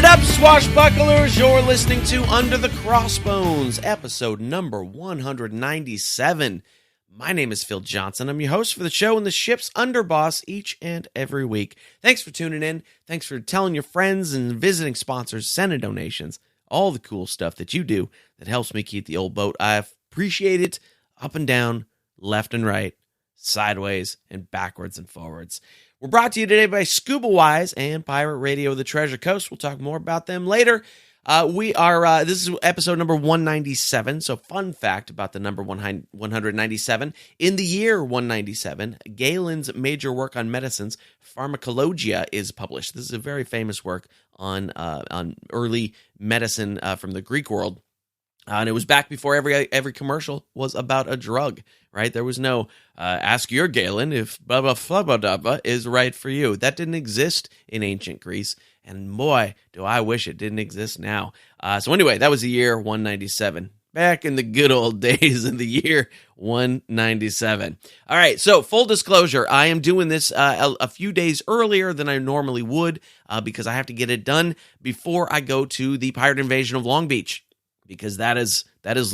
up, swashbucklers? You're listening to Under the Crossbones, episode number 197. My name is Phil Johnson. I'm your host for the show and the ship's underboss each and every week. Thanks for tuning in. Thanks for telling your friends and visiting sponsors, sending donations, all the cool stuff that you do that helps me keep the old boat. I appreciate it up and down, left and right, sideways, and backwards and forwards. We're brought to you today by Scuba Wise and Pirate Radio The Treasure Coast. We'll talk more about them later. This is episode number 197. So fun fact about the number 197. In the year 197, Galen's major work on medicines, Pharmacologia, is published. This is a very famous work on early medicine from the Greek world. And it was back before every commercial was about a drug, right? There was no ask your Galen if blah, blah, blah, blah, blah is right for you. That didn't exist in ancient Greece. And boy, do I wish it didn't exist now. So anyway, that was the year 197. Back in the good old days in the year 197. All right, so full disclosure, I am doing this a few days earlier than I normally would because I have to get it done before I go to the pirate invasion of Long Beach. Because that is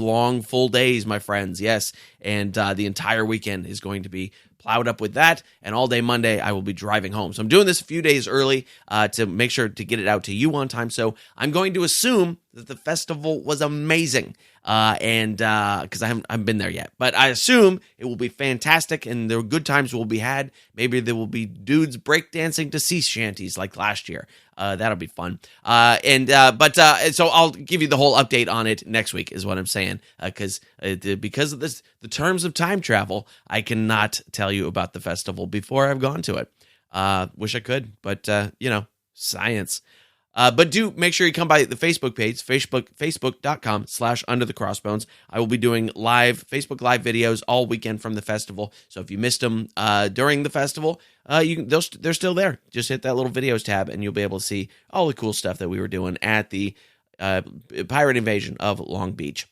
long, full days, my friends, yes. And the entire weekend is going to be plowed up with that. And all day Monday, I will be driving home. So I'm doing this a few days early to make sure to get it out to you on time. So I'm going to assume that the festival was amazing. And because I haven't been there yet. But I assume it will be fantastic and there are good times will be had. Maybe there will be dudes breakdancing to sea shanties like last year. That'll be fun. So I'll give you the whole update on it next week is what I'm saying. Because of this, the terms of time travel, I cannot tell you about the festival before I've gone to it. Wish I could, but science. But do make sure you come by the Facebook page, facebook.com/underthecrossbones. I will be doing Facebook Live videos all weekend from the festival. So if you missed them during the festival, they're still there. Just hit that little videos tab and you'll be able to see all the cool stuff that we were doing at the pirate invasion of Long Beach.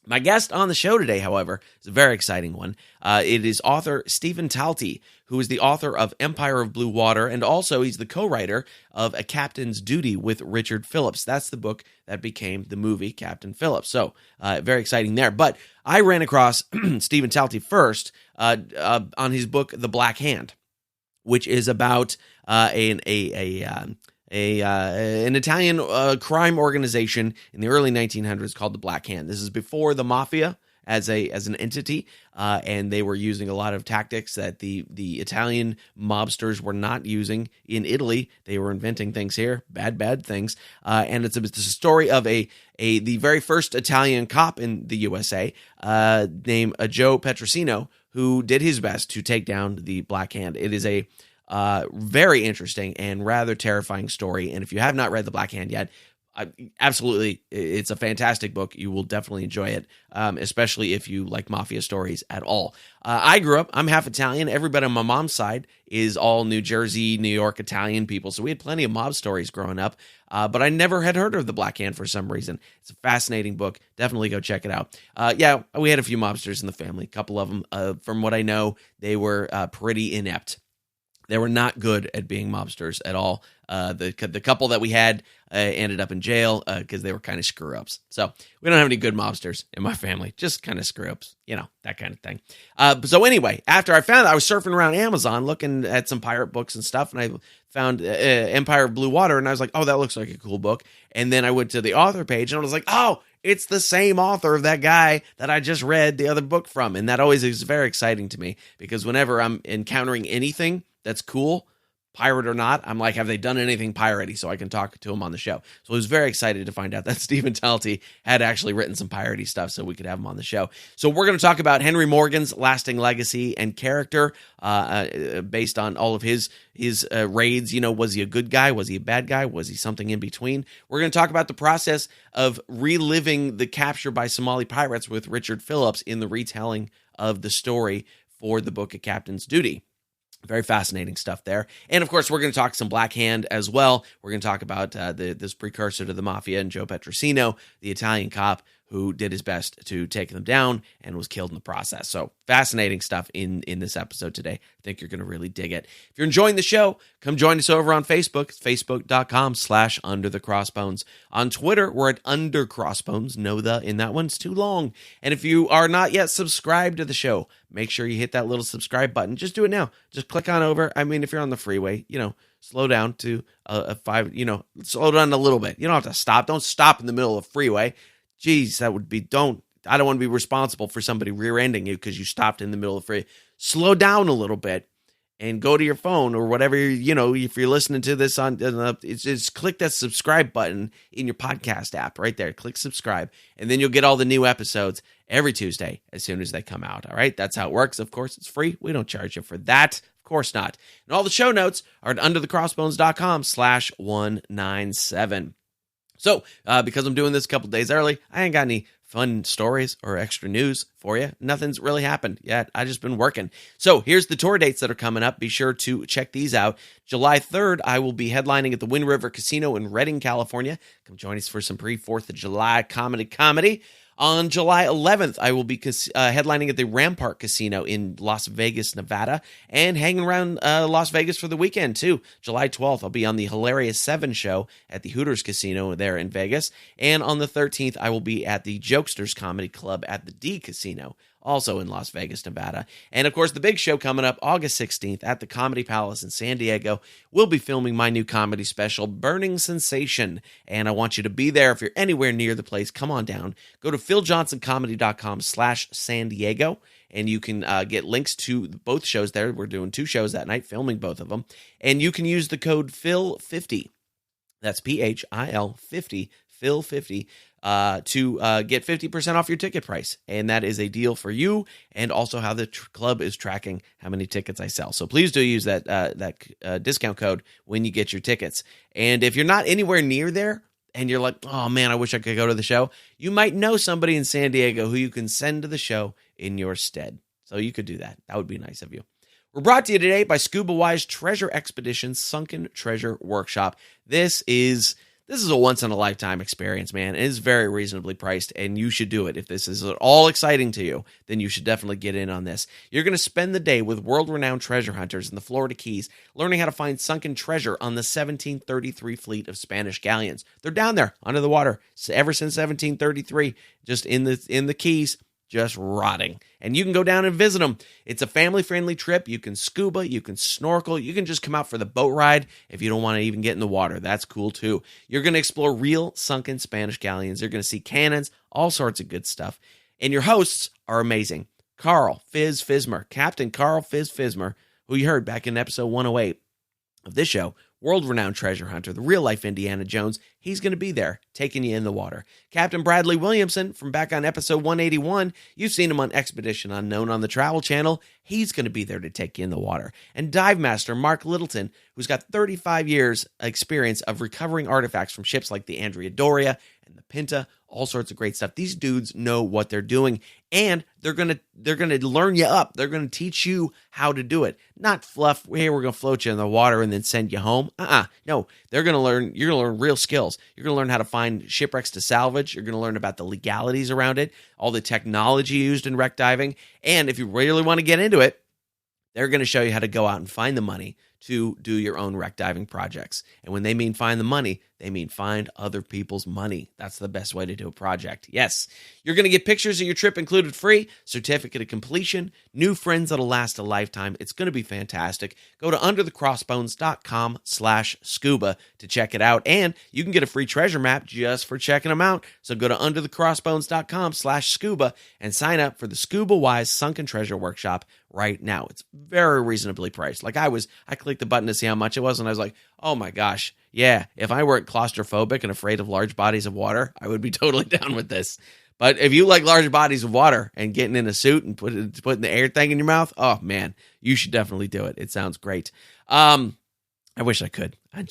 My guest on the show today, however, is a very exciting one. It is author Stephan Talty, who is the author of Empire of Blue Water, and also he's the co-writer of A Captain's Duty with Richard Phillips. That's the book that became the movie Captain Phillips. So, very exciting there. But I ran across Stephan Talty first on his book The Black Hand, which is about an Italian crime organization in the early 1900s called the Black Hand. This is before the Mafia as an entity, and they were using a lot of tactics that the Italian mobsters were not using in Italy. They were inventing things here, bad things, and it's a story of the very first Italian cop in the USA named Joe Petrosino, who did his best to take down the Black Hand. It is a very interesting and rather terrifying story. And if you have not read The Black Hand yet, absolutely, it's a fantastic book. You will definitely enjoy it, especially if you like mafia stories at all. I grew up, I'm half Italian. Everybody on my mom's side is all New Jersey, New York Italian people. So we had plenty of mob stories growing up, but I never had heard of The Black Hand for some reason. It's a fascinating book. Definitely go check it out. We had a few mobsters in the family, a couple of them. From what I know, they were pretty inept. They were not good at being mobsters at all. The couple that we had ended up in jail because they were kind of screw-ups. So we don't have any good mobsters in my family, just kind of screw-ups, that kind of thing. So anyway, after I found it, I was surfing around Amazon looking at some pirate books and stuff, and I found Empire of Blue Water, and I was like, oh, that looks like a cool book. And then I went to the author page, and I was like, oh, it's the same author of that guy that I just read the other book from. And that always is very exciting to me because whenever I'm encountering anything that's cool, pirate or not, I'm like, have they done anything piratey so I can talk to him on the show? So I was very excited to find out that Stephan Talty had actually written some piratey stuff so we could have him on the show. So we're going to talk about Henry Morgan's lasting legacy and character based on all of his raids. Was he a good guy? Was he a bad guy? Was he something in between? We're going to talk about the process of reliving the capture by Somali pirates with Richard Phillips in the retelling of the story for the book A Captain's Duty. Very fascinating stuff there. And, of course, we're going to talk some Black Hand as well. We're going to talk about this precursor to the Mafia and Joe Petrosino, the Italian cop who did his best to take them down and was killed in the process. So fascinating stuff in this episode today. I think you're going to really dig it. If you're enjoying the show, come join us over on Facebook. It's facebook.com/underthecrossbones. On Twitter, we're at undercrossbones. No the in that one. It's too long. And if you are not yet subscribed to the show, make sure you hit that little subscribe button. Just do it now. Just click on over. I mean, if you're on the freeway, slow down to slow down a little bit. You don't have to stop. Don't stop in the middle of the freeway. Geez, I don't want to be responsible for somebody rear-ending you because you stopped in the middle of the freeway. Slow down a little bit and go to your phone or whatever, if you're listening to this on, just click that subscribe button in your podcast app right there. Click subscribe, and then you'll get all the new episodes every Tuesday as soon as they come out. All right, that's how it works. Of course, it's free. We don't charge you for that. Of course not. And all the show notes are at underthecrossbones.com/197. So, because I'm doing this a couple days early, I ain't got any fun stories or extra news for you. Nothing's really happened yet. I've just been working. So, here's the tour dates that are coming up. Be sure to check these out. July 3rd, I will be headlining at the Wind River Casino in Redding, California. Come join us for some pre-4th of July comedy. On July 11th, I will be headlining at the Rampart Casino in Las Vegas, Nevada, and hanging around Las Vegas for the weekend, too. July 12th, I'll be on the Hilarious 7 show at the Hooters Casino there in Vegas. And on the 13th, I will be at the Jokesters Comedy Club at the D Casino, also in Las Vegas, Nevada. And, of course, the big show coming up August 16th at the Comedy Palace in San Diego. We'll be filming my new comedy special, Burning Sensation. And I want you to be there. If you're anywhere near the place, come on down. Go to philjohnsоncomedy.com/San Diego, and you can get links to both shows there. We're doing 2 shows that night, filming both of them. And you can use the code PHIL50. That's PHIL 50, PHIL50. To get 50% off your ticket price. And that is a deal for you and also how the club is tracking how many tickets I sell. So please do use that discount code when you get your tickets. And if you're not anywhere near there and you're like, oh man, I wish I could go to the show, you might know somebody in San Diego who you can send to the show in your stead. So you could do that. That would be nice of you. We're brought to you today by Scuba Wise Treasure Expedition Sunken Treasure Workshop. This is a once-in-a-lifetime experience, man. It is very reasonably priced, and you should do it. If this is at all exciting to you, then you should definitely get in on this. You're going to spend the day with world-renowned treasure hunters in the Florida Keys, learning how to find sunken treasure on the 1733 fleet of Spanish galleons. They're down there, under the water, ever since 1733, just in the Keys, just rotting. And you can go down and visit them. It's a family-friendly trip. You can scuba, you can snorkel, you can just come out for the boat ride if you don't want to even get in the water. That's cool too. You're going to explore real sunken Spanish galleons. You're going to see cannons, all sorts of good stuff. And your hosts are amazing. Carl Fizz Fismer, Captain Carl Fizz Fismer, who you heard back in episode 108 of this show, world-renowned treasure hunter, the real-life Indiana Jones. He's going to be there, taking you in the water. Captain Bradley Williamson, from back on episode 181, you've seen him on Expedition Unknown on the Travel Channel. He's going to be there to take you in the water. And Dive Master Mark Littleton, who's got 35 years experience of recovering artifacts from ships like the Andrea Doria and the Pinta, all sorts of great stuff. These dudes know what they're doing, and they're gonna learn you up. They're gonna teach you how to do it. Not fluff. Hey, we're gonna float you in the water and then send you home. No, you're gonna learn real skills. You're gonna learn how to find shipwrecks to salvage. You're gonna learn about the legalities around it, all the technology used in wreck diving, and if you really want to get into it, they're gonna show you how to go out and find the money to do your own wreck diving projects. And when they mean find the money, they mean find other people's money. That's the best way to do a project. Yes, you're going to get pictures of your trip included free, certificate of completion, new friends that'll last a lifetime. It's going to be fantastic. Go to underthecrossbones.com/scuba to check it out. And you can get a free treasure map just for checking them out. So go to underthecrossbones.com/scuba and sign up for the Scuba Wise Sunken Treasure Workshop right now. It's very reasonably priced. Like I clicked the button to see how much it was, and I was like, oh my gosh, yeah, if I weren't claustrophobic and afraid of large bodies of water, I would be totally down with this. But if you like large bodies of water and getting in a suit and putting the air thing in your mouth, oh man, you should definitely do it. It sounds great. I wish I could. I'm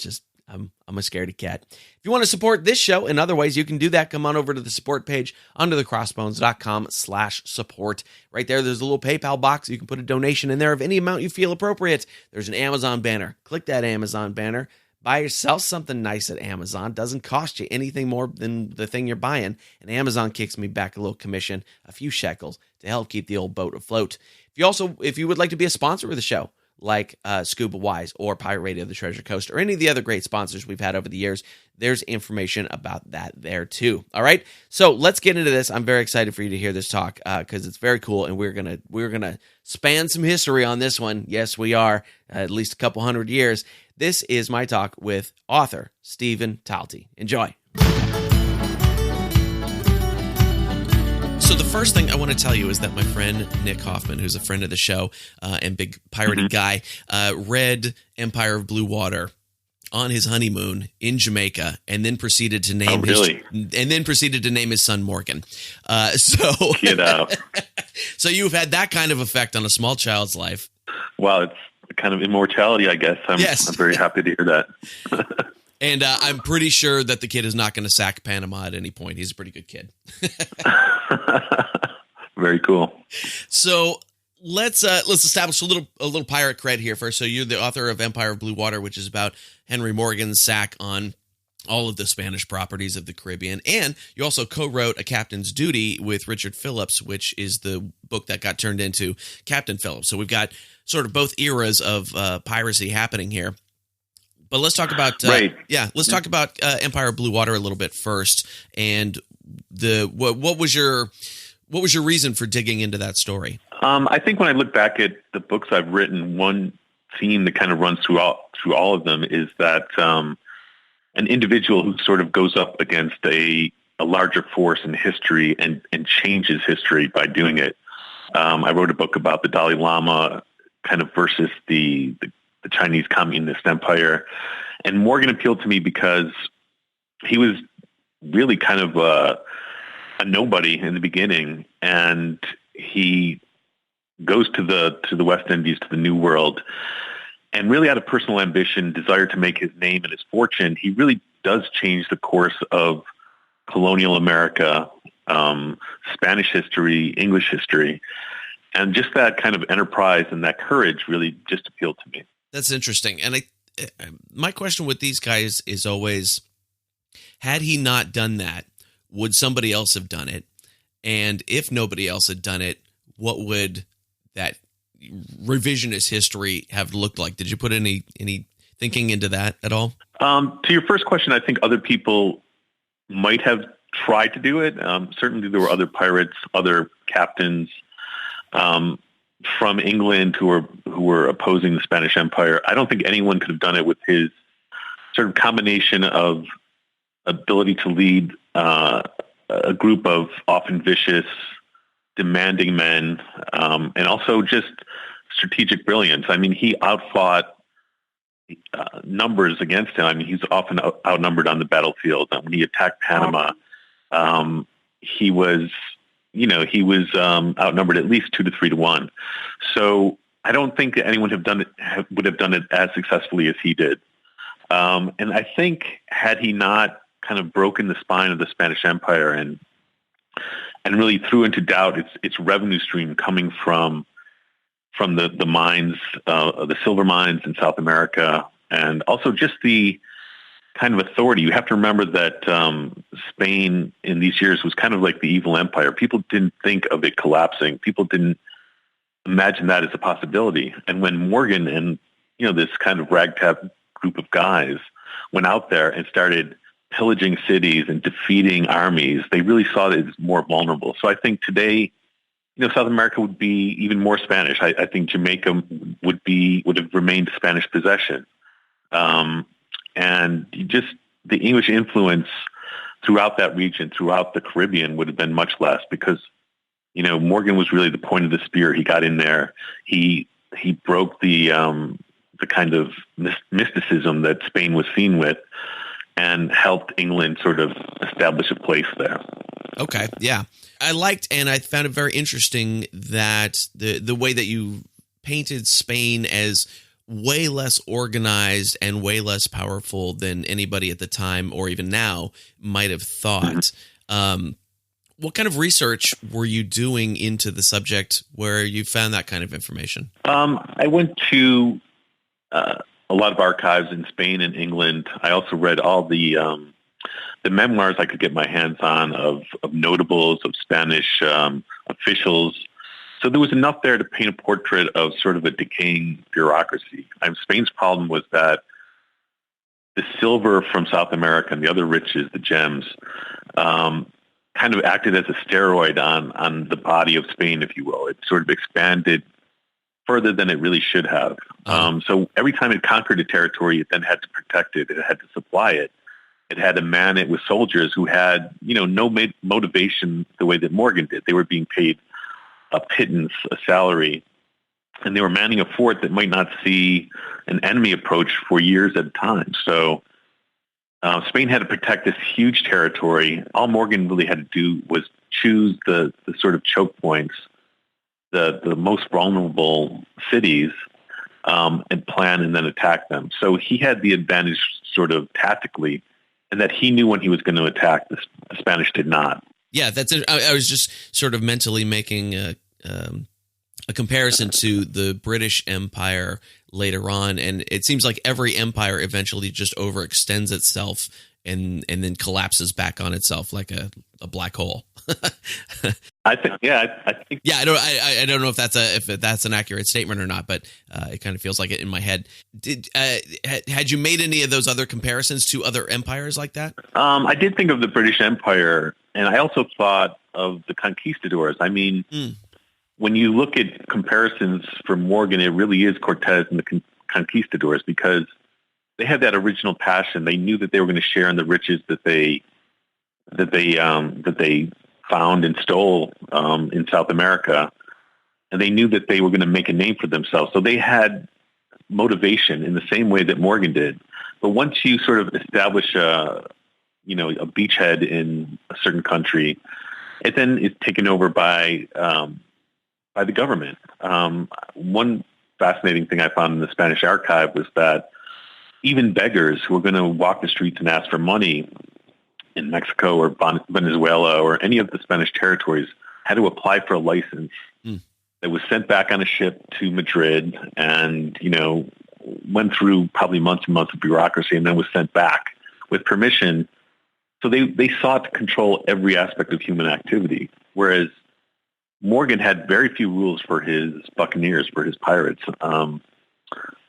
a scaredy cat. If you want to support this show in other ways, you can do that. Come on over to the support page, underthecrossbones.com/support. Right there's a little PayPal box. You can put a donation in there of any amount you feel appropriate. There's an Amazon banner. Click that Amazon banner. Buy yourself something nice at Amazon. Doesn't cost you anything more than the thing you're buying. And Amazon kicks me back a little commission, a few shekels, to help keep the old boat afloat. If you would like to be a sponsor of the show, like Scuba Wise or Pirate Radio The Treasure Coast or any of the other great sponsors we've had over the years, there's information about that there too. All right, so let's get into this. I'm very excited for you to hear this talk because it's very cool, and we're gonna span some history on this one. Yes, we are, at least a couple hundred years. This is my talk with author Stephan Talty. Enjoy. So the first thing I want to tell you is that my friend Nick Hoffman, who's a friend of the show and big piratey guy, read Empire of Blue Water on his honeymoon in Jamaica, and then proceeded to name his son Morgan. Get out. So you've had that kind of effect on a small child's life. Well, it's kind of immortality, I guess. I'm very happy to hear that. And I'm pretty sure that the kid is not going to sack Panama at any point. He's a pretty good kid. Very cool. So let's establish a little pirate cred here first. So you're the author of Empire of Blue Water, which is about Henry Morgan's sack on all of the Spanish properties of the Caribbean, and you also co-wrote A Captain's Duty with Richard Phillips, which is the book that got turned into Captain Phillips. So we've got sort of both eras of piracy happening here. But let's talk about let's talk about Empire of Blue Water a little bit first, and what was your reason for digging into that story? I think when I look back at the books I've written, one theme that kind of runs through all of them is that an individual who sort of goes up against a larger force in history and changes history by doing it. I wrote a book about the Dalai Lama kind of versus the Chinese Communist Empire. And Morgan appealed to me because he was really kind of a nobody in the beginning, and he goes to the West Indies, to the New World, and really out of personal ambition, desire to make his name and his fortune, he really does change the course of colonial America, Spanish history, English history. And just that kind of enterprise and that courage really just appealed to me. That's interesting. And my question with these guys is always, had he not done that, would somebody else have done it? And if nobody else had done it, what would that revisionist history have looked like? Did you put any thinking into that at all? To your first question, I think other people might have tried to do it. Certainly there were other pirates, other captains from England who were opposing the Spanish Empire. I don't think anyone could have done it with his sort of combination of ability to lead a group of often vicious, demanding men, and also just strategic brilliance. I mean, he outfought numbers against him. I mean, he's often outnumbered on the battlefield. When he attacked Panama, he was outnumbered at least 2 to 3 to 1. So I don't think that anyone would have done it as successfully as he did. And I think had he not kind of broken the spine of the Spanish Empire and really threw into doubt its revenue stream coming from the mines, the silver mines in South America, and also just the kind of authority. You have to remember that Spain in these years was kind of like the evil empire. People didn't think of it collapsing. People didn't imagine that as a possibility. And when Morgan and this kind of ragtag group of guys went out there and started pillaging cities and defeating armies, they really saw it as more vulnerable. So I think today, South America would be even more Spanish. I think Jamaica would have remained a Spanish possession. And just the English influence throughout that region, throughout the Caribbean, would have been much less because, Morgan was really the point of the spear. He got in there. He broke the kind of mysticism that Spain was seen with, and helped England sort of establish a place there. Okay, yeah. I liked, and I found it very interesting that the way that you painted Spain as way less organized and way less powerful than anybody at the time or even now might have thought. Mm-hmm. What kind of research were you doing into the subject where you found that kind of information? I went to a lot of archives in Spain and England. I also read all the memoirs I could get my hands on of notables, of Spanish officials. So there was enough there to paint a portrait of sort of a decaying bureaucracy. Spain's problem was that the silver from South America and the other riches, the gems, kind of acted as a steroid on the body of Spain, if you will. It sort of expanded further than it really should have. So every time it conquered a territory, it then had to protect it. It had to supply it. It had to man it with soldiers who had, no motivation the way that Morgan did. They were being paid a pittance, a salary, and they were manning a fort that might not see an enemy approach for years at a time. So Spain had to protect this huge territory. All Morgan really had to do was choose the sort of choke points, the most vulnerable cities, and plan and then attack them. So he had the advantage sort of tactically, and that he knew when he was going to attack. The Spanish did not. Yeah, that's it. I was just sort of mentally making a comparison to the British Empire later on, and it seems like every empire eventually just overextends itself and then collapses back on itself like a black hole. I think. Yeah. I don't know if that's an accurate statement or not, but it kind of feels like it in my head. Had you made any of those other comparisons to other empires like that? I did think of the British Empire, and I also thought of the Conquistadors. I mean, when you look at comparisons for Morgan, it really is Cortez and the Conquistadors, because they had that original passion. They knew that they were going to share in the riches that they found and stole in South America, and they knew that they were going to make a name for themselves. So they had motivation in the same way that Morgan did. But once you sort of establish a beachhead in a certain country, it then is taken over by the government. One fascinating thing I found in the Spanish archive was that even beggars who were going to walk the streets and ask for money in Mexico or Venezuela or any of the Spanish territories had to apply for a license that was sent back on a ship to Madrid and, went through probably months and months of bureaucracy and then was sent back with permission. So they sought to control every aspect of human activity, whereas Morgan had very few rules for his buccaneers, for his pirates.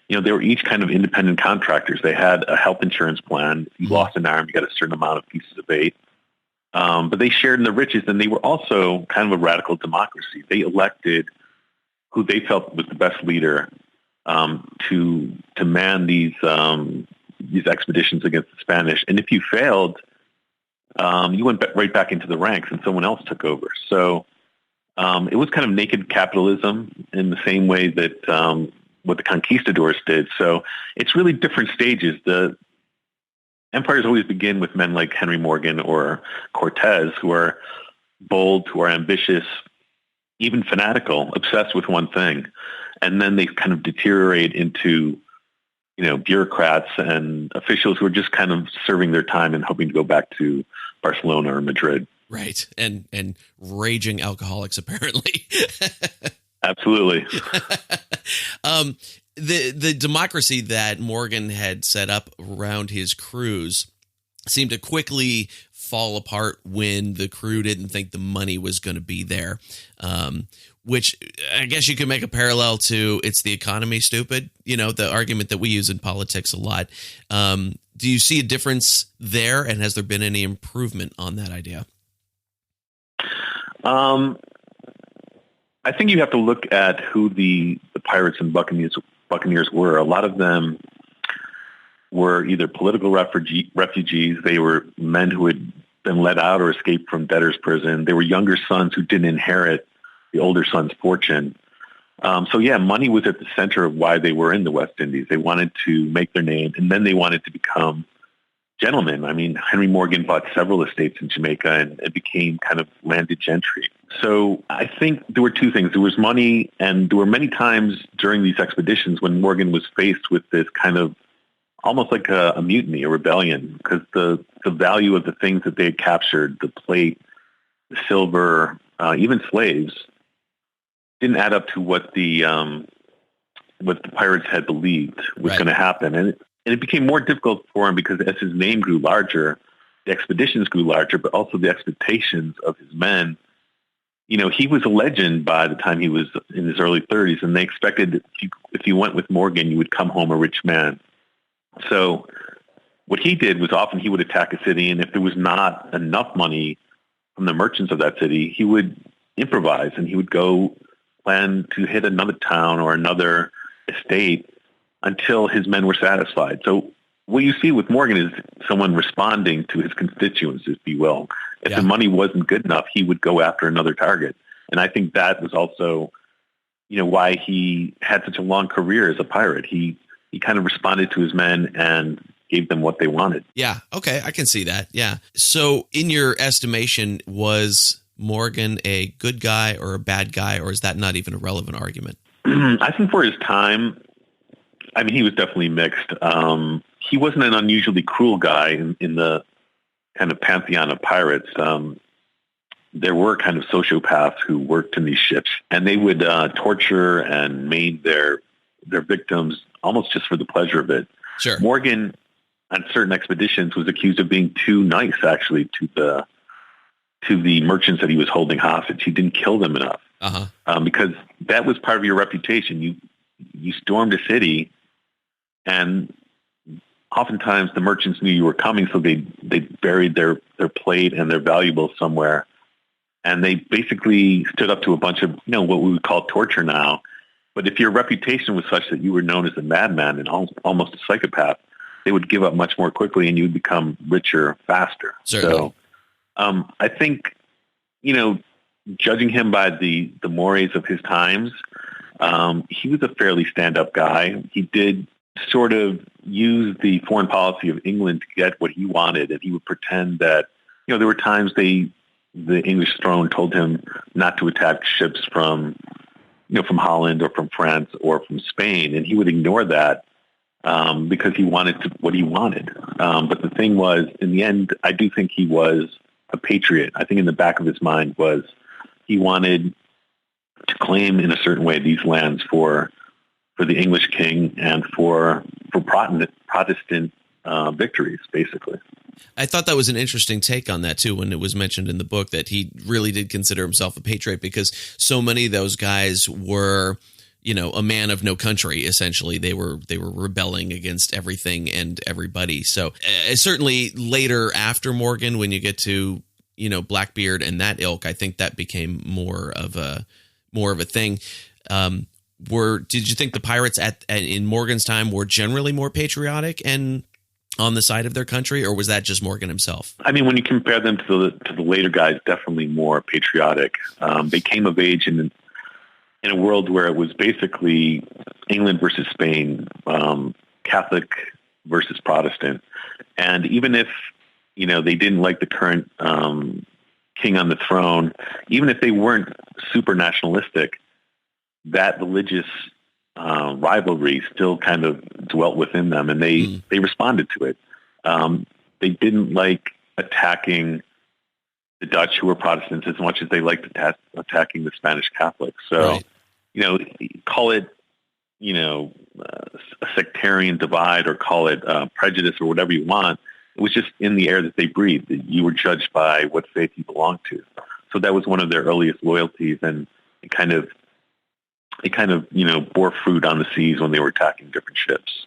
They were each kind of independent contractors. They had a health insurance plan. If you lost an arm, you got a certain amount of pieces of bait. But they shared in the riches, and they were also kind of a radical democracy. They elected who they felt was the best leader to man these expeditions against the Spanish. And if you failed, you went right back into the ranks, and someone else took over. So it was kind of naked capitalism in the same way that what the Conquistadors did. So it's really different stages. The empires always begin with men like Henry Morgan or Cortez, who are bold, who are ambitious, even fanatical, obsessed with one thing. And then they kind of deteriorate into, bureaucrats and officials who are just kind of serving their time and hoping to go back to Barcelona or Madrid. Right. And raging alcoholics, apparently. Absolutely. The democracy that Morgan had set up around his crews seemed to quickly fall apart when the crew didn't think the money was going to be there, which I guess you could make a parallel to "it's the economy, stupid," the argument that we use in politics a lot. Do you see a difference there, and has there been any improvement on that idea? I think you have to look at who the pirates and buccaneers were. A lot of them were either political refugees. They were men who had been let out or escaped from debtor's prison. They were younger sons who didn't inherit the older son's fortune. Money was at the center of why they were in the West Indies. They wanted to make their name, and then they wanted to become gentlemen. I mean, Henry Morgan bought several estates in Jamaica, and it became kind of landed gentry. So I think there were two things. There was money, and there were many times during these expeditions when Morgan was faced with this kind of almost like a mutiny, a rebellion, because the value of the things that they had captured, the plate, the silver, even slaves, didn't add up to what the what the pirates had believed was Right. going to happen. And it became more difficult for him because as his name grew larger, the expeditions grew larger, but also the expectations of his men. You know, he was a legend by the time he was in his early 30s, and they expected if you went with Morgan, you would come home a rich man. So what he did was often he would attack a city, and if there was not enough money from the merchants of that city, he would improvise, and he would go plan to hit another town or another estate until his men were satisfied. So what you see with Morgan is someone responding to his constituents, if you will. If the money wasn't good enough, he would go after another target. And I think that was also, you know, why he had such a long career as a pirate. He kind of responded to his men and gave them what they wanted. Yeah. Okay. I can see that. Yeah. So in your estimation, was Morgan a good guy or a bad guy, or is that not even a relevant argument? I think for his time, I mean, he was definitely mixed. He wasn't an unusually cruel guy in the kind of pantheon of pirates. There were kind of sociopaths who worked in these ships, and they would torture and maim their victims almost just for the pleasure of it. Sure. Morgan, on certain expeditions, was accused of being too nice, actually, to the merchants that he was holding hostage. He didn't kill them enough, because that was part of your reputation. You stormed a city, and oftentimes the merchants knew you were coming, so they buried their plate and their valuables somewhere, and they basically stood up to a bunch of, you know, what we would call torture now. But if your reputation was such that you were known as a madman and almost a psychopath, they would give up much more quickly, and you would become richer faster. Certainly. So I think, you know, judging him by the mores of his times, he was a fairly stand-up guy. He did sort of use the foreign policy of England to get what he wanted, and he would pretend that, you know, there were times the English throne told him not to attack ships from Holland or from France or from Spain, and he would ignore that because he wanted what he wanted. But the thing was, in the end, I do think he was a patriot. I think in the back of his mind was he wanted to claim in a certain way these lands for the English king and for Protestant victories, basically. I thought that was an interesting take on that too, when it was mentioned in the book that he really did consider himself a patriot, because so many of those guys were, you know, a man of no country. Essentially, they were rebelling against everything and everybody. So certainly later after Morgan, when you get to, you know, Blackbeard and that ilk, I think that became more of a thing. Did you think the pirates in Morgan's time were generally more patriotic and on the side of their country, or was that just Morgan himself? I mean, when you compare them to the later guys, definitely more patriotic. They came of age in a world where it was basically England versus Spain, Catholic versus Protestant. And even if, you know, they didn't like the current king on the throne, even if they weren't super nationalistic, that religious rivalry still kind of dwelt within them, and they responded to it. They didn't like attacking the Dutch, who were Protestants, as much as they liked attacking the Spanish Catholics. So, right. You know, call it, you know, a sectarian divide, or call it prejudice, or whatever you want. It was just in the air that they breathed. That you were judged by what faith you belonged to. So that was one of their earliest loyalties, and it kind of, you know, bore fruit on the seas when they were attacking different ships.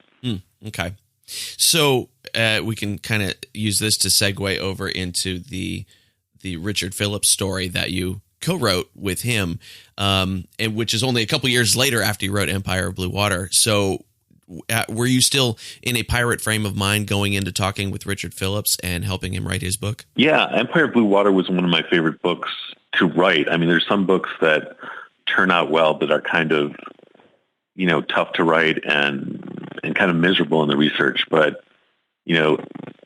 Okay. So we can kind of use this to segue over into the Richard Phillips story that you co-wrote with him, and which is only a couple years later after you wrote Empire of Blue Water. So were you still in a pirate frame of mind going into talking with Richard Phillips and helping him write his book? Yeah, Empire of Blue Water was one of my favorite books to write. I mean, there's some books that turn out well but are kind of, you know, tough to write and kind of miserable in the research. But, you know,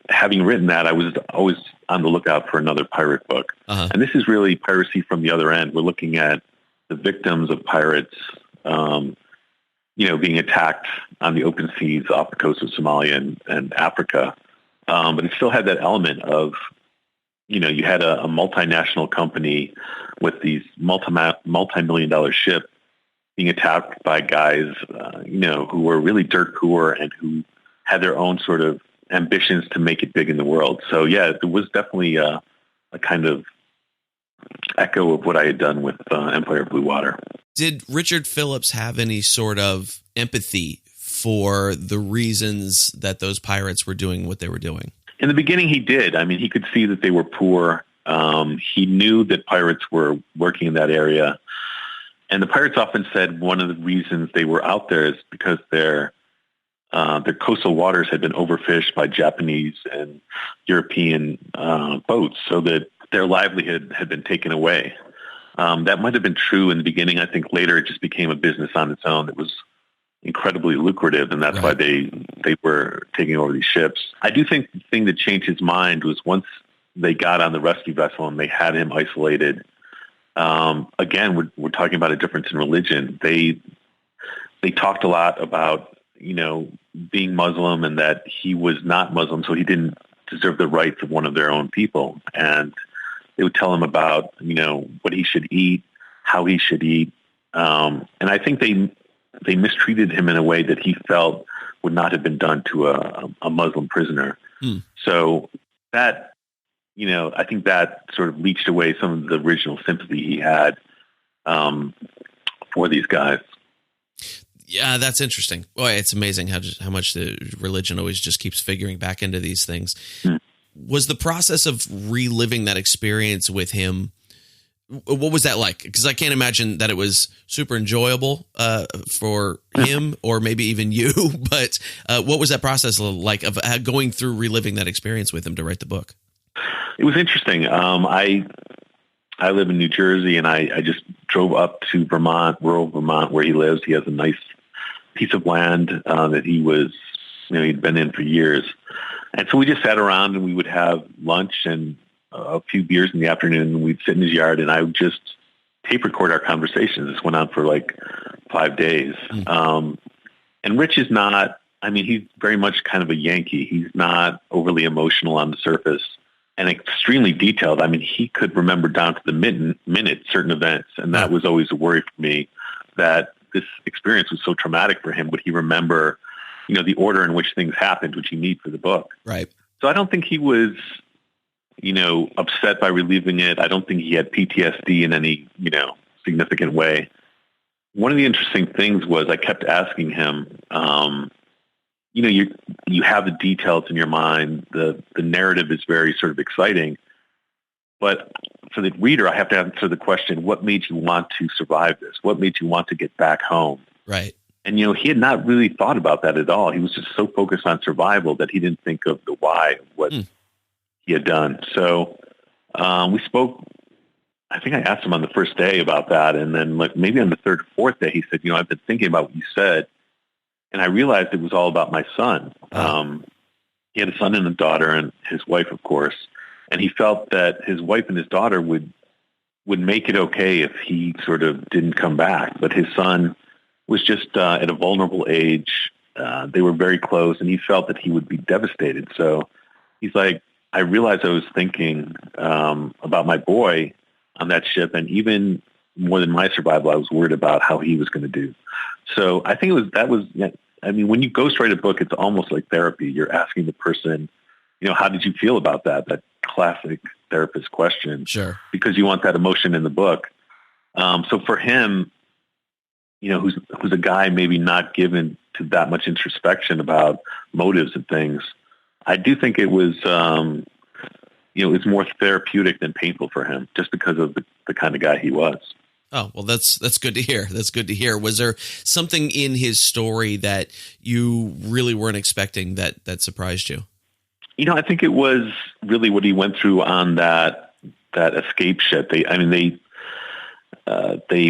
having written that, I was always on the lookout for another pirate book. And this is really piracy from the other end. We're looking at the victims of pirates, you know, being attacked on the open seas off the coast of Somalia and Africa. But it still had that element of, you know, you had a multinational company with these multi-million-dollar ship being attacked by guys, who were really dirt poor and who had their own sort of ambitions to make it big in the world. So yeah, it was definitely a kind of echo of what I had done with Empire of Blue Water. Did Richard Phillips have any sort of empathy for the reasons that those pirates were doing what they were doing? In the beginning, he did. I mean, he could see that they were poor. He knew that pirates were working in that area. And the pirates often said one of the reasons they were out there is because their coastal waters had been overfished by Japanese and European boats, so that their livelihood had been taken away. That might have been true in the beginning. I think later it just became a business on its own that was incredibly lucrative, and that's why they were taking over these ships. I do think the thing that changed his mind was once they got on the rescue vessel and they had him isolated. Again, we're talking about a difference in religion. They talked a lot about, being Muslim and that he was not Muslim, so he didn't deserve the rights of one of their own people. And they would tell him about, what he should eat, how he should eat. And I think they mistreated him in a way that he felt would not have been done to a Muslim prisoner. So that, I think that sort of leached away some of the original sympathy he had for these guys. Yeah, that's interesting. Boy, it's amazing how much the religion always just keeps figuring back into these things. Was the process of reliving that experience with him, what was that like? Because I can't imagine that it was super enjoyable for him or maybe even you, but what was that process like of going through reliving that experience with him to write the book? It was interesting. I live in New Jersey, and I just drove up to Vermont, rural Vermont, where he lives. He has a nice piece of land that he was, he'd been in for years. And so we just sat around and we would have lunch and a few beers in the afternoon, and we'd sit in his yard, and I would just tape record our conversations. This went on for like 5 days. And Rich is not, he's very much kind of a Yankee. He's not overly emotional on the surface and extremely detailed. He could remember down to the minute certain events, and that was always a worry for me, that this experience was so traumatic for him. Would he remember, the order in which things happened, which you need for the book? Right. So I don't think he was, upset by reliving it. I don't think he had PTSD in any, significant way. One of the interesting things was I kept asking him, you have the details in your mind. The narrative is very sort of exciting. But for the reader, I have to answer the question, what made you want to survive this? What made you want to get back home? Right. And, he had not really thought about that at all. He was just so focused on survival that he didn't think of the why of what he had done. So we spoke. I think I asked him on the first day about that. And then maybe on the third or fourth day, he said, I've been thinking about what you said. And I realized it was all about my son. He had a son and a daughter, and his wife, of course. And he felt that his wife and his daughter would make it okay if he sort of didn't come back. But his son was just at a vulnerable age. They were very close, and he felt that he would be devastated. So he's like, I realized I was thinking about my boy on that ship, and even more than my survival, I was worried about how he was going to do. So I think when you ghostwrite a book, it's almost like therapy. You're asking the person, how did you feel about that? That classic therapist question. Sure. Because you want that emotion in the book. So for him, who's a guy maybe not given to that much introspection about motives and things, I do think it was, it's more therapeutic than painful for him, just because of the kind of guy he was. Oh, well, that's good to hear. That's good to hear. Was there something in his story that you really weren't expecting that surprised you? I think it was really what he went through on that escape ship. They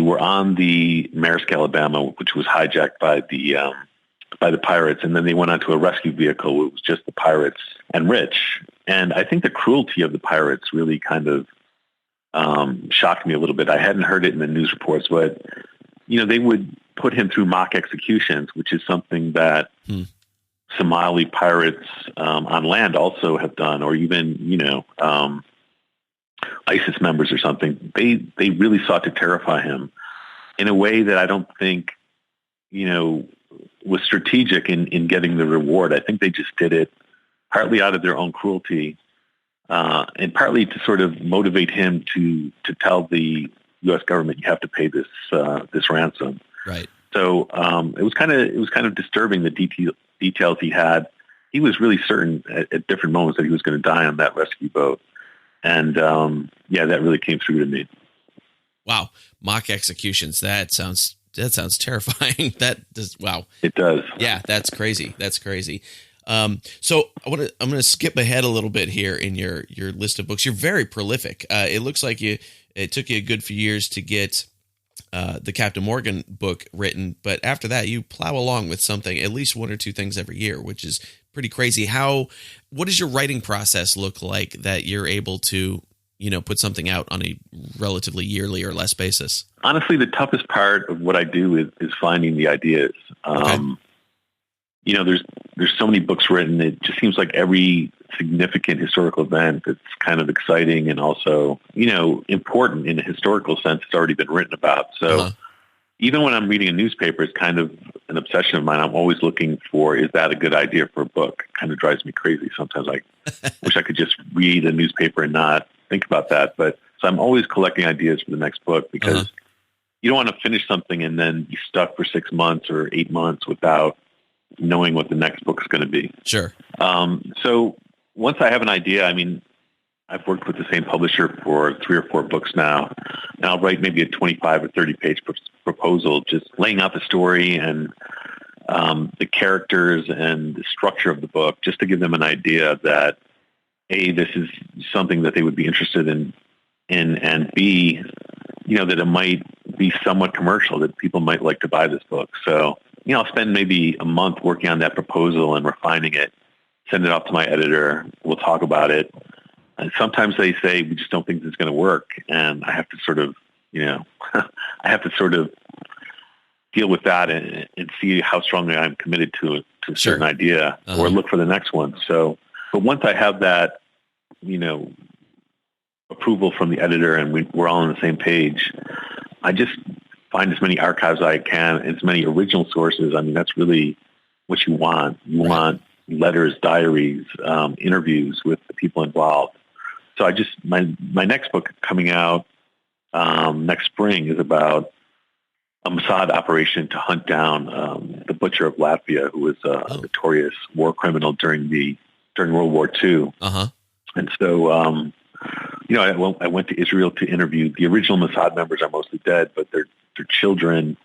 were on the Maersk, Alabama, which was hijacked by the pirates, and then they went onto a rescue vehicle. It was just the pirates and Rich. And I think the cruelty of the pirates really kind of shocked me a little bit. I hadn't heard it in the news reports, but they would put him through mock executions, which is something that Somali pirates on land also have done, or even ISIS members or something. They really sought to terrify him. in a way that I don't think, was strategic in getting the reward. I think they just did it partly out of their own cruelty, and partly to sort of motivate him to tell the U.S. government, you have to pay this ransom. Right. So it was kind of disturbing, the details he had. He was really certain at different moments that he was going to die on that rescue boat, and that really came through to me. Wow, mock executions. That sounds terrifying. Wow. It does. Yeah, that's crazy. So I'm going to skip ahead a little bit here in your list of books. You're very prolific. It looks like it took you a good few years to get the Captain Morgan book written, but after that you plow along with something, at least one or two things every year, which is pretty crazy. What does your writing process look like that you're able to, put something out on a relatively yearly or less basis? Honestly, the toughest part of what I do is finding the ideas. Okay. There's so many books written. It just seems like every significant historical event that's kind of exciting and also, important in a historical sense, it's already been written about. So even when I'm reading a newspaper, it's kind of an obsession of mine. I'm always looking for, is that a good idea for a book? It kind of drives me crazy. Sometimes I wish I could just read a newspaper and not think about that. But so I'm always collecting ideas for the next book, because you don't want to finish something and then be stuck for 6 months or 8 months without knowing what the next book is going to be. Sure. So once I have an idea, I've worked with the same publisher for 3 or 4 books now, and I'll write maybe a 25 or 30 page proposal, just laying out the story and the characters and the structure of the book, just to give them an idea that A, this is something that they would be interested in, and B, that it might be somewhat commercial, that people might like to buy this book. So, I'll spend maybe a month working on that proposal and refining it, send it off to my editor. We'll talk about it. And sometimes they say, we just don't think this is going to work. And I have to sort of, deal with that and see how strongly I'm committed to a certain idea, or look for the next one. So, but once I have that, approval from the editor and we're all on the same page, I just find as many archives as I can, as many original sources. That's really what you want. You want letters, diaries, interviews with the people involved. So my next book coming out next spring is about a Mossad operation to hunt down the butcher of Latvia, who was a notorious war criminal during World War II. And so, I went to Israel to interview the original Mossad members. Are mostly dead, but their children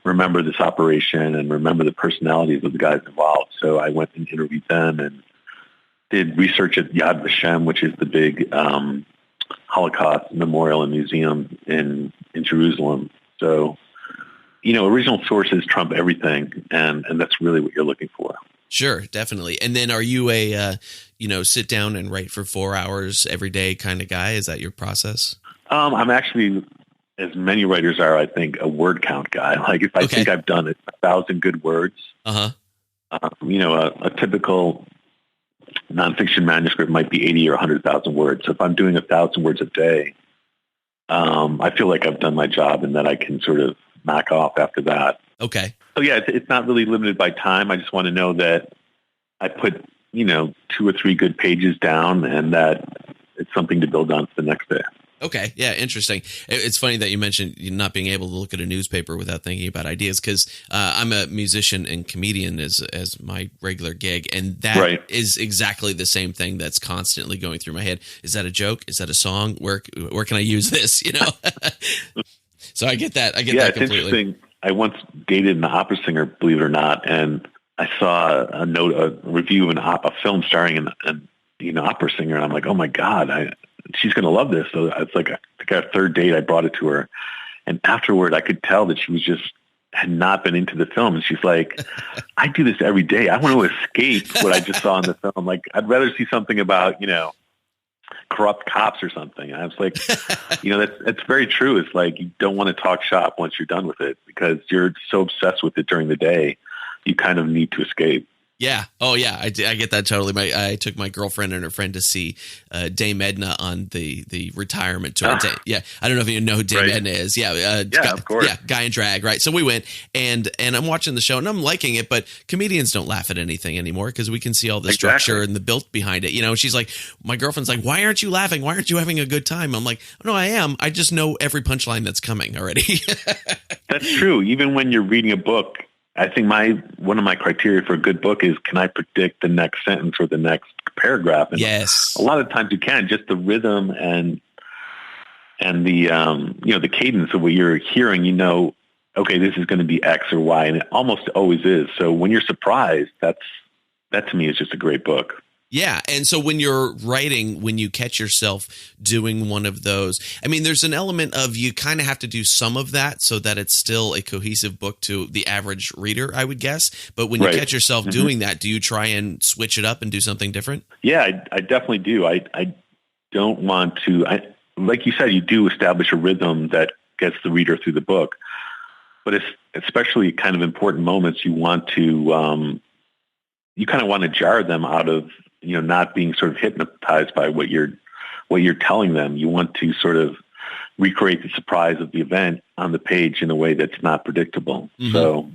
remember this operation and remember the personalities of the guys involved. So I went and interviewed them and did research at Yad Vashem, which is the big Holocaust memorial and museum in Jerusalem. So, original sources trump everything, and that's really what you're looking for. Sure, definitely. And then are you a, sit down and write for 4 hours every day kind of guy? Is that your process? I'm actually, as many writers are, I think, a word count guy. Like if I think I've done 1,000 good words, a typical nonfiction manuscript might be 80 or 100,000 words. So if I'm doing 1,000 words a day, I feel like I've done my job and that I can sort of knock off after that. Okay. So yeah, it's not really limited by time. I just want to know that I put, 2 or 3 good pages down and that it's something to build on for the next day. Okay. Yeah. Interesting. It's funny that you mentioned not being able to look at a newspaper without thinking about ideas, because I'm a musician and comedian as my regular gig. And that is exactly the same thing that's constantly going through my head. Is that a joke? Is that a song? Where can I use this? So I get that. I get that completely. It's interesting. I once dated an opera singer, believe it or not, and I saw a review of a film starring an opera singer, and I'm like, oh my God, she's going to love this. So it's like, I think our third date, I brought it to her, and afterward, I could tell that she was had not been into the film, and she's like, I do this every day. I want to escape what I just saw in the film. Like, I'd rather see something about corrupt cops or something. And I was like, that's very true. It's like, you don't want to talk shop once you're done with it, because you're so obsessed with it during the day. You kind of need to escape. Yeah. Oh, yeah. I get that totally. I took my girlfriend and her friend to see Dame Edna on the retirement tour. Yeah. I don't know if you know who Dame Edna is. Yeah. Of course. Yeah. Guy in drag. Right. So we went and I'm watching the show and I'm liking it, but comedians don't laugh at anything anymore because we can see all the structure and the built behind it. You know, she's like, my girlfriend's like, why aren't you laughing? Why aren't you having a good time? I'm like, oh, no, I am. I just know every punchline that's coming already. That's true. Even when you're reading a book, I think one of my criteria for a good book is, can I predict the next sentence or the next paragraph? And yes. A lot of times you can. Just the rhythm and the the cadence of what you're hearing, okay, this is going to be X or Y, and it almost always is. So when you're surprised, that to me is just a great book. Yeah. And so when you're writing, when you catch yourself doing one of those, I mean, there's an element of you kind of have to do some of that so that it's still a cohesive book to the average reader, I would guess. But when you catch yourself doing that, do you try and switch it up and do something different? Yeah, I definitely do. I don't want to, like you said, you do establish a rhythm that gets the reader through the book. But it's especially kind of important moments, you want to, you kind of want to jar them out of, not being sort of hypnotized by what you're telling them. You want to sort of recreate the surprise of the event on the page in a way that's not predictable. Mm-hmm. So,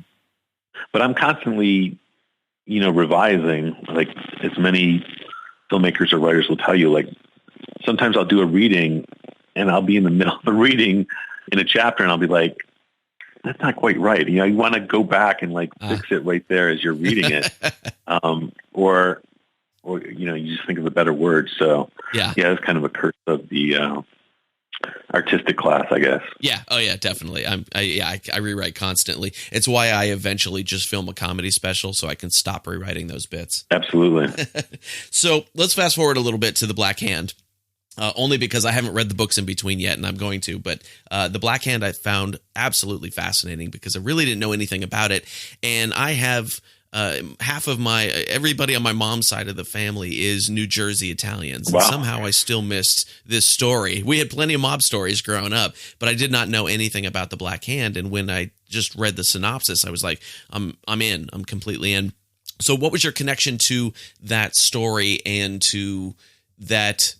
but I'm constantly, revising, like as many filmmakers or writers will tell you, like sometimes I'll do a reading and I'll be in the middle of the reading in a chapter and I'll be like, that's not quite right. You want to go back and fix it right there as you're reading it. Or you just think of a better word. So yeah, it's kind of a curse of the artistic class, I guess. Yeah. Oh yeah, definitely. I rewrite constantly. It's why I eventually just film a comedy special so I can stop rewriting those bits. Absolutely. So let's fast forward a little bit to The Black Hand. Only because I haven't read the books in between yet, and I'm going to. But The Black Hand I found absolutely fascinating because I really didn't know anything about it. And I have half of everybody on my mom's side of the family is New Jersey Italians. Wow. And somehow I still missed this story. We had plenty of mob stories growing up, but I did not know anything about The Black Hand. And when I just read the synopsis, I was like, I'm in. I'm completely in. So what was your connection to that story and to that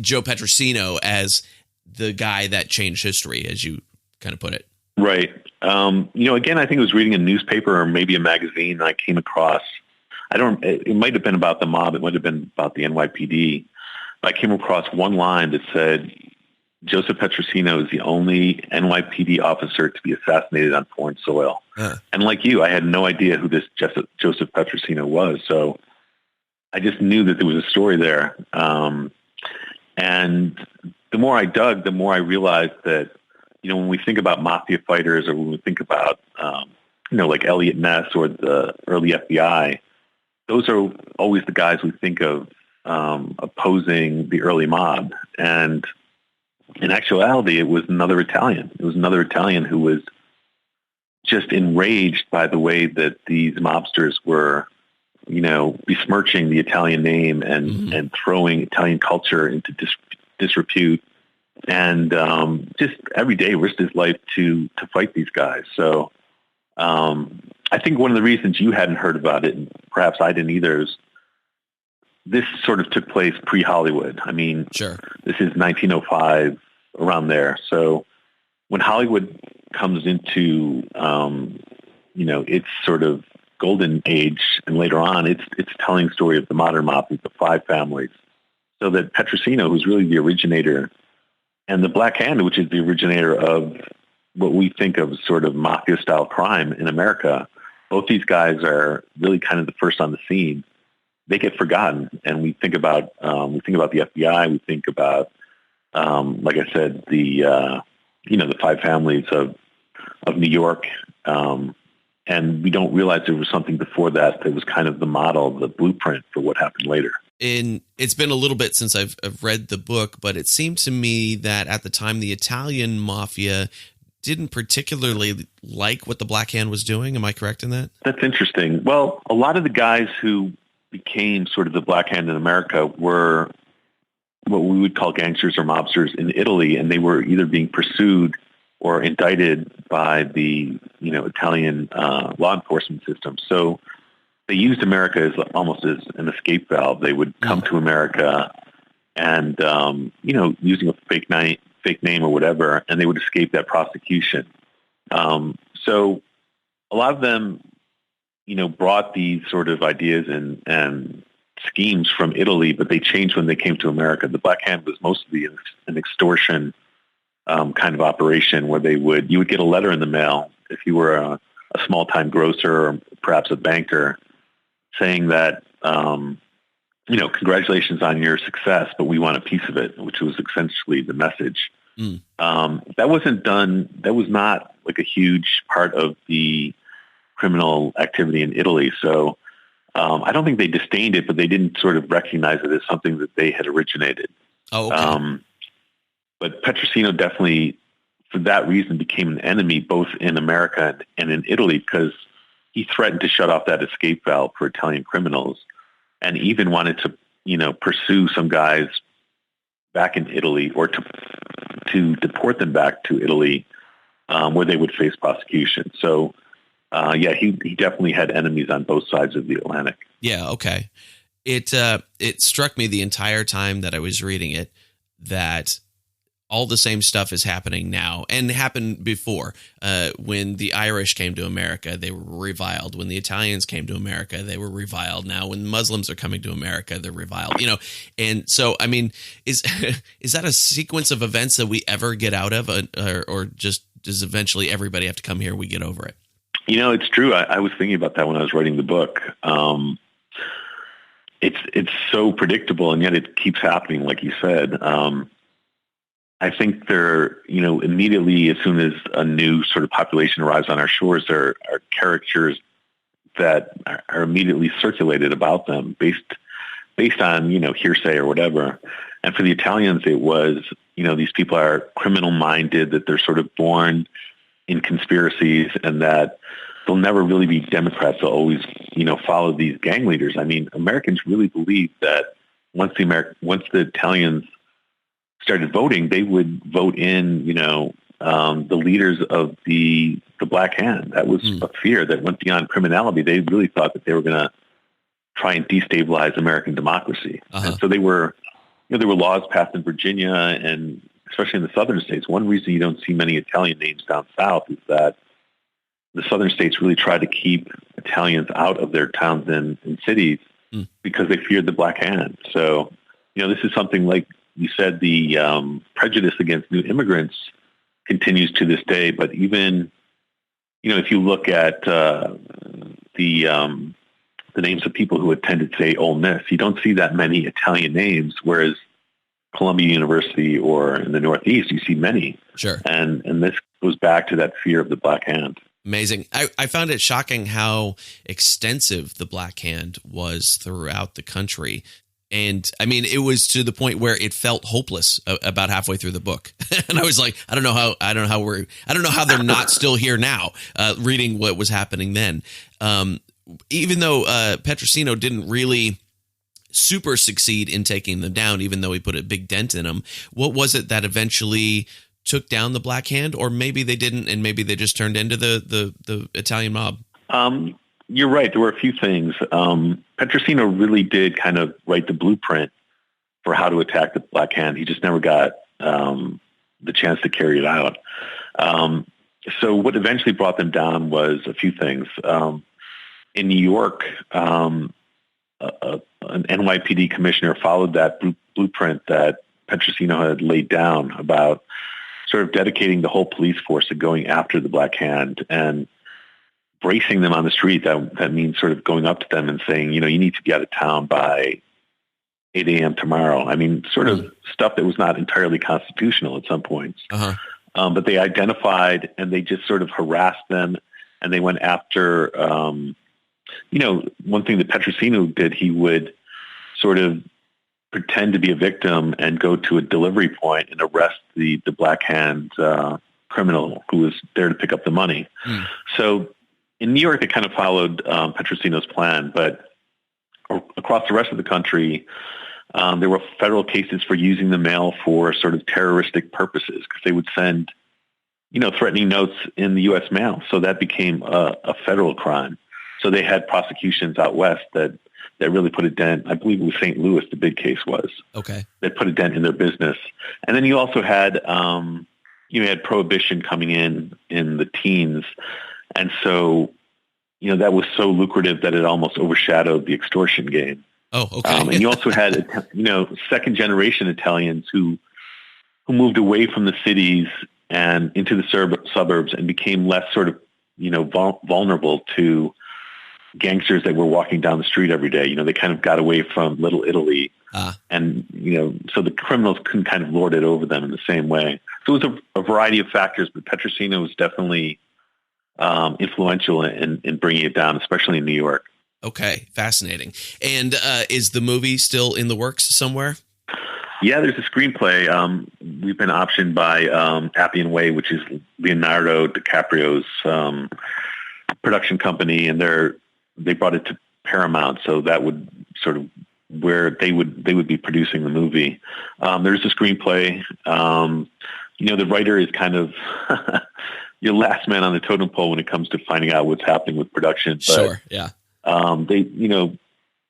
Joe Petrosino as the guy that changed history, as you kind of put it? Right. Again, I think I was reading a newspaper or maybe a magazine. And I came across, it might have been about the mob. It might have been about the NYPD. But I came across one line that said, Joseph Petrosino is the only NYPD officer to be assassinated on foreign soil. And like you, I had no idea who this Joseph Petrosino was. So I just knew that there was a story there. And the more I dug, the more I realized that, when we think about mafia fighters or when we think about, like Elliot Ness or the early FBI, those are always the guys we think of opposing the early mob. And in actuality, it was another Italian. It was another Italian who was just enraged by the way that these mobsters were, besmirching the Italian name and throwing Italian culture into disrepute. And just every day risked his life to fight these guys. So I think one of the reasons you hadn't heard about it, and perhaps I didn't either, is this sort of took place pre-Hollywood. I mean, sure, this is 1905, around there. So when Hollywood comes into, its sort of golden age, and later on, it's telling the story of the modern mafia, the five families. So that Petrosino, who's really the originator, and the Black Hand, which is the originator of what we think of as sort of mafia-style crime in America, both these guys are really kind of the first on the scene. They get forgotten, and we think about the FBI. We think about, like I said, the five families of New York, and we don't realize there was something before that was kind of the model, the blueprint for what happened later. It's been a little bit since I've read the book, but it seemed to me that at the time the Italian mafia didn't particularly like what the Black Hand was doing. Am I correct in that? That's interesting. Well, a lot of the guys who became sort of the Black Hand in America were what we would call gangsters or mobsters in Italy, and they were either being pursued or indicted by the Italian law enforcement system. So they used America as almost as an escape valve. They would come to America and, using a fake name or whatever, and they would escape that prosecution. So a lot of them, brought these sort of ideas and schemes from Italy, but they changed when they came to America. The Black Hand was mostly an extortion kind of operation where you would get a letter in the mail if you were a small-time grocer or perhaps a banker saying that, congratulations on your success, but we want a piece of it, which was essentially the message. That wasn't done. That was not like a huge part of the criminal activity in Italy. So I don't think they disdained it, but they didn't sort of recognize it as something that they had originated. Oh, okay. But Petrosino definitely, for that reason, became an enemy both in America and in Italy because he threatened to shut off that escape valve for Italian criminals and even wanted to, pursue some guys back in Italy or to deport them back to Italy where they would face prosecution. So, he definitely had enemies on both sides of the Atlantic. Yeah, okay. It struck me the entire time that I was reading it that all the same stuff is happening now and happened before. When the Irish came to America, they were reviled. When the Italians came to America, they were reviled. Now, when Muslims are coming to America, they're reviled. And so, I mean, is that a sequence of events that we ever get out of, or just does eventually everybody have to come here and we get over it? It's true. I was thinking about that when I was writing the book. It's so predictable, and yet it keeps happening, like you said. I think immediately as soon as a new sort of population arrives on our shores, there are caricatures that are immediately circulated about them based on, hearsay or whatever. And for the Italians, it was, these people are criminal minded, that they're sort of born in conspiracies and that they'll never really be Democrats. They'll always, follow these gang leaders. I mean, Americans really believed that once the Italians started voting, they would vote in, the leaders of the Black Hand. That was a fear that went beyond criminality. They really thought that they were going to try and destabilize American democracy. And so there were laws passed in Virginia and especially in the southern states. One reason you don't see many Italian names down south is that the southern states really tried to keep Italians out of their towns and cities because they feared the Black Hand. So, this is something like you said, the prejudice against new immigrants continues to this day. But even, if you look at the names of people who attended, say, Ole Miss, you don't see that many Italian names, whereas Columbia University or in the Northeast, you see many. Sure. And this goes back to that fear of the Black Hand. Amazing. I found it shocking how extensive the Black Hand was throughout the country. And I mean, it was to the point where it felt hopeless about halfway through the book. And I was like, I don't know how they're not still here now, reading what was happening then. Even though Petrosino didn't really super succeed in taking them down, even though he put a big dent in them, what was it that eventually took down the Black Hand? Or maybe they didn't, and maybe they just turned into the Italian mob? You're right. There were a few things. Petrosino really did kind of write the blueprint for how to attack the Black Hand. He just never got the chance to carry it out. So what eventually brought them down was a few things. In New York, an NYPD commissioner followed that blueprint that Petrosino had laid down about sort of dedicating the whole police force to going after the Black Hand and bracing them on the street. That means sort of going up to them and saying, you need to be out of town by 8 a.m. tomorrow. I mean, sort of stuff that was not entirely constitutional at some points. But they identified and they just sort of harassed them, and they went after, one thing that Petrosino did, he would sort of pretend to be a victim and go to a delivery point and arrest the Black Hand criminal who was there to pick up the money. So in New York, they kind of followed Petrosino's plan, but across the rest of the country, there were federal cases for using the mail for sort of terroristic purposes because they would send, threatening notes in the U.S. mail. So that became a federal crime. So they had prosecutions out west that really put a dent. I believe it was St. Louis, the big case was. Okay. That put a dent in their business. And then you also had, you had prohibition coming in the teens. And so, that was so lucrative that it almost overshadowed the extortion game. Oh, okay. And you also had, second generation Italians who moved away from the cities and into the suburbs and became less sort of, vulnerable to gangsters that were walking down the street every day. They kind of got away from Little Italy, and so the criminals couldn't kind of lord it over them in the same way. So it was a variety of factors, but Petrosino was definitely influential in bringing it down, especially in New York. Okay, fascinating. And is the movie still in the works somewhere? Yeah, there's a screenplay. We've been optioned by Appian Way, which is Leonardo DiCaprio's production company, and they brought it to Paramount, so that would sort of where they would be producing the movie. There's a screenplay. The writer is kind of your last man on the totem pole when it comes to finding out what's happening with production. But, sure, yeah.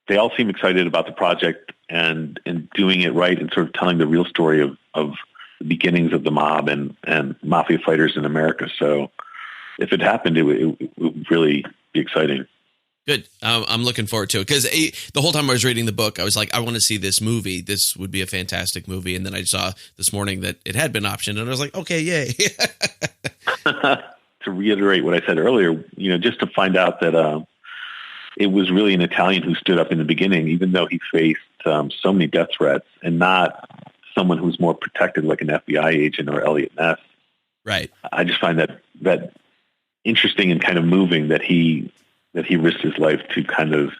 They all seem excited about the project and doing it right and sort of telling the real story of the beginnings of the mob and mafia fighters in America. So if it happened, it would really be exciting. Good. I'm looking forward to it because the whole time I was reading the book, I was like, I want to see this movie. This would be a fantastic movie. And then I saw this morning that it had been optioned, and I was like, okay, yay. To reiterate what I said earlier, just to find out that it was really an Italian who stood up in the beginning, even though he faced so many death threats, and not someone who's more protected like an FBI agent or Elliot Ness. Right. I just find that interesting and kind of moving that he risked his life to kind of,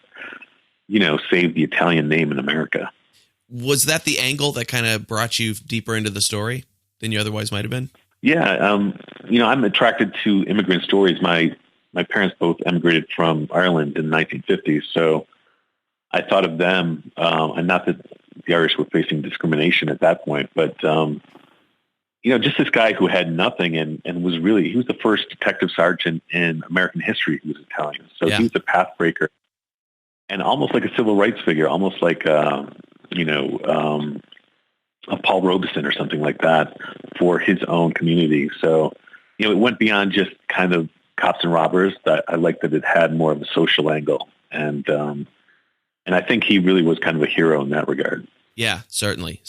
save the Italian name in America. Was that the angle that kind of brought you deeper into the story than you otherwise might have been? Yeah. I'm attracted to immigrant stories. My parents both emigrated from Ireland in the 1950s. So I thought of them, and not that the Irish were facing discrimination at that point, but, just this guy who had nothing and he was the first detective sergeant in American history who was Italian. So he was a pathbreaker and almost like a civil rights figure, almost like, a Paul Robeson or something like that for his own community. So, it went beyond just kind of cops and robbers. That I like that it had more of a social angle. And I think he really was kind of a hero in that regard. Yeah, certainly.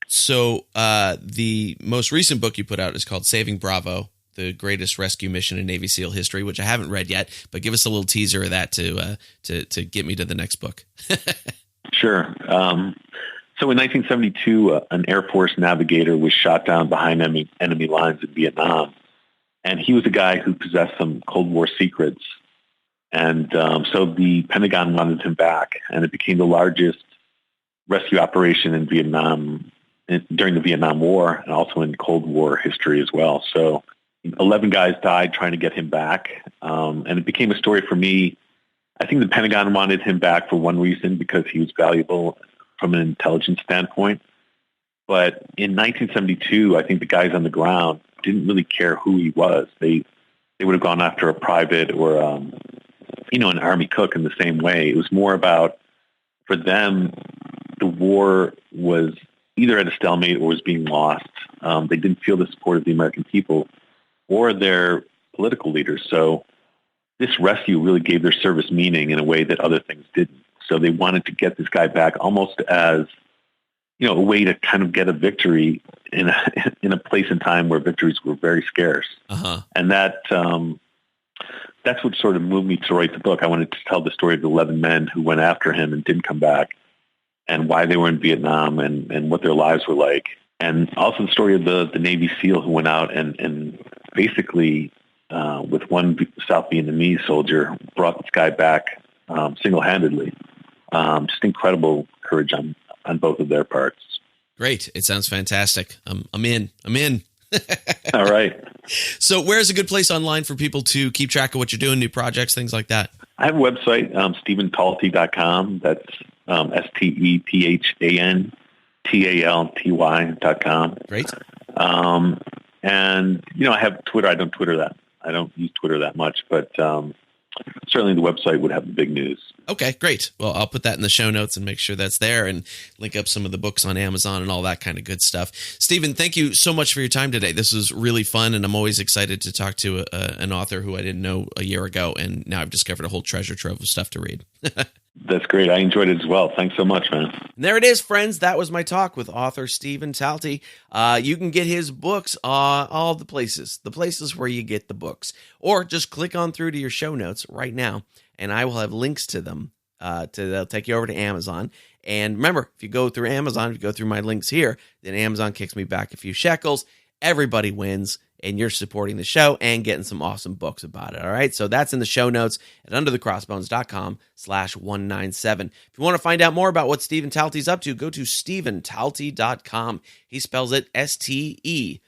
So the most recent book you put out is called Saving Bravo, the greatest rescue mission in Navy SEAL history, which I haven't read yet, but give us a little teaser of that to get me to the next book. Sure. So in 1972, an Air Force navigator was shot down behind enemy lines in Vietnam. And he was a guy who possessed some Cold War secrets. And so the Pentagon wanted him back, and it became the largest rescue operation in Vietnam during the Vietnam War and also in Cold War history as well. So 11 guys died trying to get him back. And it became a story for me. I think the Pentagon wanted him back for one reason, because he was valuable from an intelligence standpoint. But in 1972, I think the guys on the ground didn't really care who he was. They would have gone after a private or, an army cook in the same way. It was more about, for them, the war was either at a stalemate or was being lost. They didn't feel the support of the American people or their political leaders. So this rescue really gave their service meaning in a way that other things didn't. So they wanted to get this guy back almost as, a way to kind of get a victory in a place and time where victories were very scarce. Uh-huh. And that's what sort of moved me to write the book. I wanted to tell the story of the 11 men who went after him and didn't come back, and why they were in Vietnam and what their lives were like. And also the story of the Navy SEAL who went out and basically, with one South Vietnamese soldier, brought this guy back single-handedly. Just incredible courage on both of their parts. Great. It sounds fantastic. I'm in. All right. So where's a good place online for people to keep track of what you're doing, new projects, things like that? I have a website, StephanTalty.com. That's StephanTalty.com. Great. And, I have Twitter. I don't use Twitter that much, but Certainly the website would have the big news. Okay, great. Well, I'll put that in the show notes and make sure that's there and link up some of the books on Amazon and all that kind of good stuff. Stephan, thank you so much for your time today. This was really fun, and I'm always excited to talk to an author who I didn't know a year ago, and now I've discovered a whole treasure trove of stuff to read. That's great. I enjoyed it as well. Thanks so much, man. And there it is, friends. That was my talk with author Stephan Talty. You can get his books all the places where you get the books. Or just click on through to your show notes right now, and I will have links to them. They'll take you over to Amazon. And remember, if you go through Amazon, if you go through my links here, then Amazon kicks me back a few shekels. Everybody wins, and you're supporting the show and getting some awesome books about it. All right. So that's in the show notes at underthecrossbones.com/197. If you want to find out more about what Stephan Talty's up to, go to stephantalty.com. He spells it Stephan.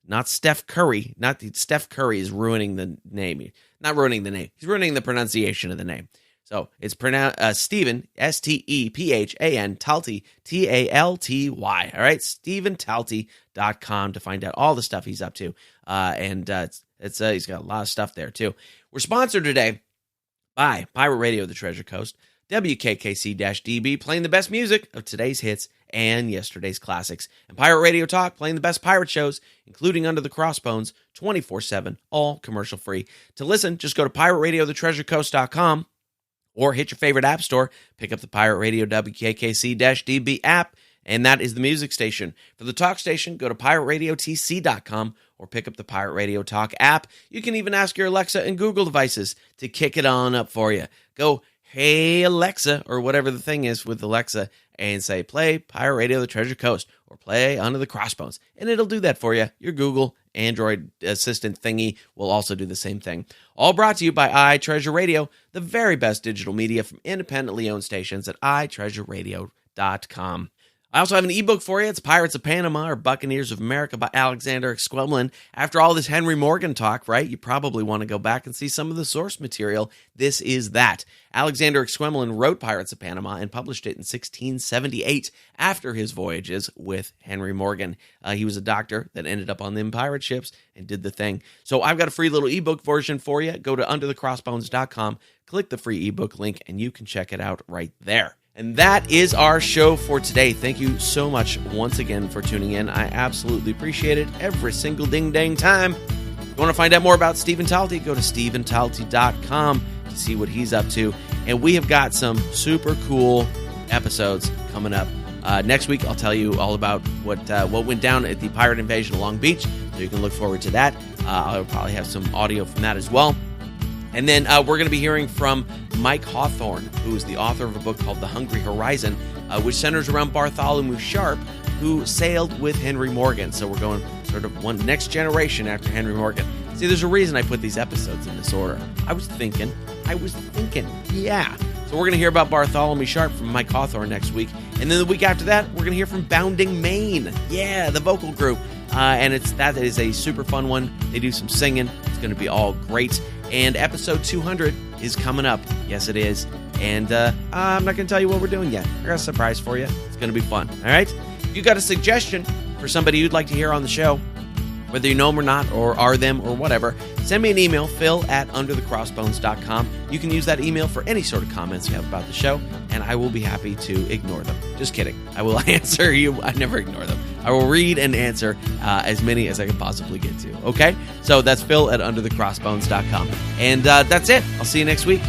Not Steph Curry. Steph Curry is ruining the name. Not ruining the name. He's ruining the pronunciation of the name. So it's pronounced Stephan, Stephan, Talty, Talty. All right, stephantalty.com to find out all the stuff he's up to. He's got a lot of stuff there too. We're sponsored today by Pirate Radio, the Treasure Coast, WKKC-DB, playing the best music of today's hits and yesterday's classics, and Pirate Radio Talk, playing the best pirate shows, including Under the Crossbones, 24/7, all commercial free. To listen, just go to pirateradiothetreasurecoast.com. or hit your favorite app store, pick up the Pirate Radio WKKC-DB app, and that is the music station. For the talk station, go to pirateradiotc.com or pick up the Pirate Radio Talk app. You can even ask your Alexa and Google devices to kick it on up for you. Go, hey Alexa, or whatever the thing is with Alexa, and say, play Pirate Radio The Treasure Coast, or play Under the Crossbones, and it'll do that for you. Your Google Android assistant thingy will also do the same thing. All brought to you by iTreasure Radio, the very best digital media from independently owned stations at iTreasureRadio.com. I also have an ebook for you. It's Pirates of Panama or Buccaneers of America by Alexander Exquemelin. After all this Henry Morgan talk, right, you probably want to go back and see some of the source material. This is that. Alexander Exquemelin wrote Pirates of Panama and published it in 1678 after his voyages with Henry Morgan. He was a doctor that ended up on them pirate ships and did the thing. So I've got a free little ebook version for you. Go to underthecrossbones.com, click the free ebook link, and you can check it out right there. And that is our show for today. Thank you so much once again for tuning in. I absolutely appreciate it every single ding-dang time. If you want to find out more about Stephan Talty, go to stephantalty.com to see what he's up to. And we have got some super cool episodes coming up. Next week, I'll tell you all about what went down at the pirate invasion of Long Beach, so you can look forward to that. I'll probably have some audio from that as well. And then we're going to be hearing from Mike Hawthorne, who is the author of a book called The Hungry Horizon, which centers around Bartholomew Sharp, who sailed with Henry Morgan. So we're going sort of one next generation after Henry Morgan. See, there's a reason I put these episodes in this order. I was thinking. Yeah. So we're going to hear about Bartholomew Sharp from Mike Hawthorne next week. And then the week after that, we're going to hear from Bounding Maine. Yeah, the vocal group. And that is a super fun one. They do some singing. It's going to be all great. And episode 200 is coming up. Yes, it is. And I'm not going to tell you what we're doing yet. I got a surprise for you. It's going to be fun. All right? If you got a suggestion for somebody you'd like to hear on the show, whether you know them or not, or are them, or whatever, send me an email, phil@underthecrossbones.com. You can use that email for any sort of comments you have about the show, and I will be happy to ignore them. Just kidding. I will answer you. I never ignore them. I will read and answer as many as I can possibly get to. Okay? So that's phil@underthecrossbones.com. And that's it. I'll see you next week.